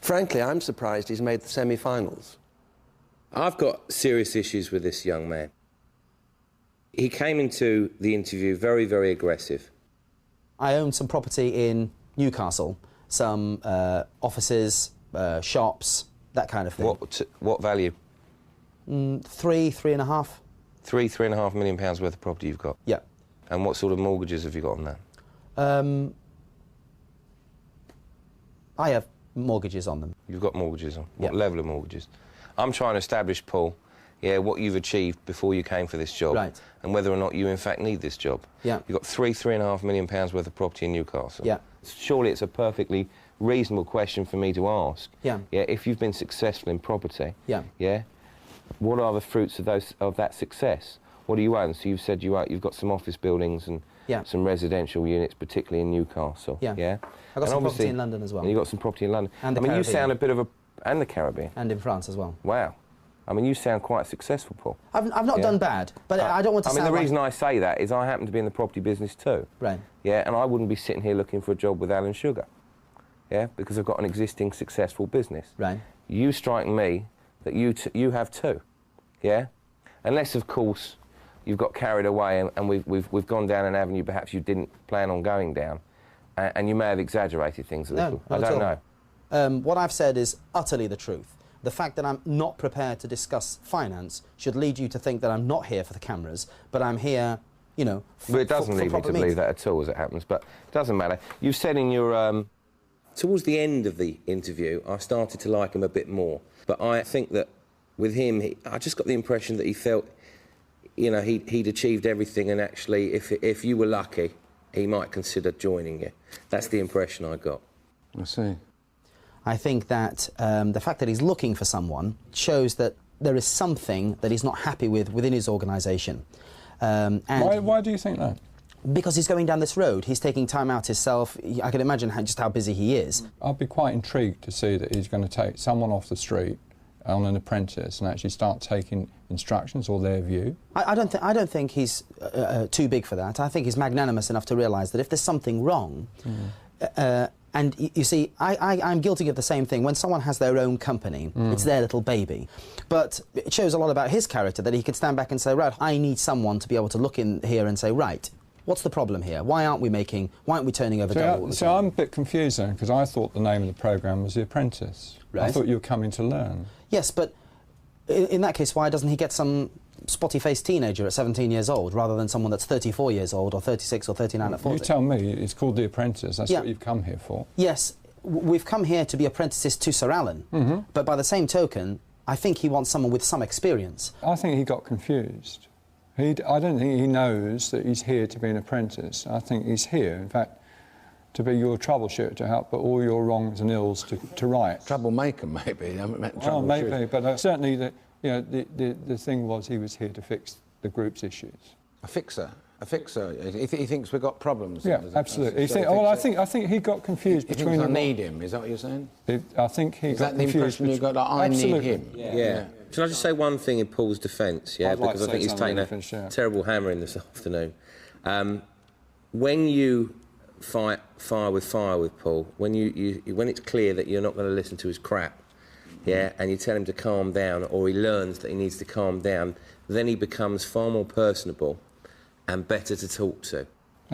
Frankly, I'm surprised he's made the semi-finals. I've got serious issues with this young man. He came into the interview very, very aggressive. I own some property in Newcastle, some offices, shops, that kind of thing. What value? 3.5. £3.5 million worth of property you've got? Yeah. And what sort of mortgages have you got on that? I have mortgages on them. You've got mortgages on? What Yeah. level of mortgages? I'm trying to establish, Paul, yeah, what you've achieved before you came for this job. Right. And whether or not you, in fact, need this job. Yeah. You've got £3.5 million worth of property in Newcastle. Yeah. Surely it's a perfectly reasonable question for me to ask. Yeah. Yeah, if you've been successful in property. Yeah. Yeah. What are the fruits of that success? What do you own? So you've said you've got some office buildings and some residential units, particularly in Newcastle. Yeah. Yeah. I've got some property in London as well. And you've got some property in London. And the I mean, Caribbean. you sound a bit of a... And the Caribbean. And in France as well. Wow. I mean, you sound quite successful, Paul. I've not done bad, but I don't want to sound I mean, the like... reason I say that is I happen to be in the property business too. Right. Yeah, and I wouldn't be sitting here looking for a job with Alan Sugar. Yeah, because I've got an existing successful business. Right. You strike me that you have too. Yeah? Unless, of course, you've got carried away and we've gone down an avenue perhaps you didn't plan on going down, and you may have exaggerated things a little. No, I don't know. What I've said is utterly the truth. The fact that I'm not prepared to discuss finance should lead you to think that I'm not here for the cameras, but I'm here, you know, Well, it doesn't lead me to believe that at all, as it happens, but it doesn't matter. You've said in your... Towards the end of the interview, I started to like him a bit more, but I think that with him, I just got the impression that he felt, you know, he'd achieved everything, and actually, if you were lucky, he might consider joining you. That's the impression I got. I see. I think that the fact that he's looking for someone shows that there is something that he's not happy with within his organisation. Why do you think that? Because he's going down this road. He's taking time out himself. I can imagine just how busy he is. I'd be quite intrigued to see that he's going to take someone off the street on an apprentice and actually start taking instructions or their view. I don't think he's too big for that. I think he's magnanimous enough to realise that if there's something wrong, and you see, I'm guilty of the same thing. When someone has their own company, it's their little baby. But it shows a lot about his character that he could stand back and say, right, I need someone to be able to look in here and say, right, what's the problem here? Why aren't we turning over dough all the time? So I'm a bit confused then, because I thought the name of the programme was The Apprentice. Right. I thought you were coming to learn. Yes, but in that case, why doesn't he get some spotty-faced teenager at 17 years old rather than someone that's 34 years old or 36 or 39 at 40? You tell me, it's called The Apprentice, that's what you've come here for. Yes, we've come here to be apprentices to Sir Alan, but by the same token, I think he wants someone with some experience. I think he got confused. I don't think he knows that he's here to be an apprentice. I think he's here, in fact, to be your troubleshooter, to help put all your wrongs and ills to right. Troublemaker, maybe. Well, maybe, but certainly the thing was he was here to fix the group's issues. A fixer. A fixer. He thinks we've got problems. Yeah, absolutely. I think he got confused he between... thinks I need him, is that what you're saying? I think he is got confused... Is that the impression you got, that I need him? Yeah. Can I just say one thing in Paul's defence, yeah? Because I think he's taken a terrible hammering this afternoon. When you fight fire with Paul, when it's clear that you're not going to listen to his crap, yeah, and you tell him to calm down, or he learns that he needs to calm down, then he becomes far more personable and better to talk to.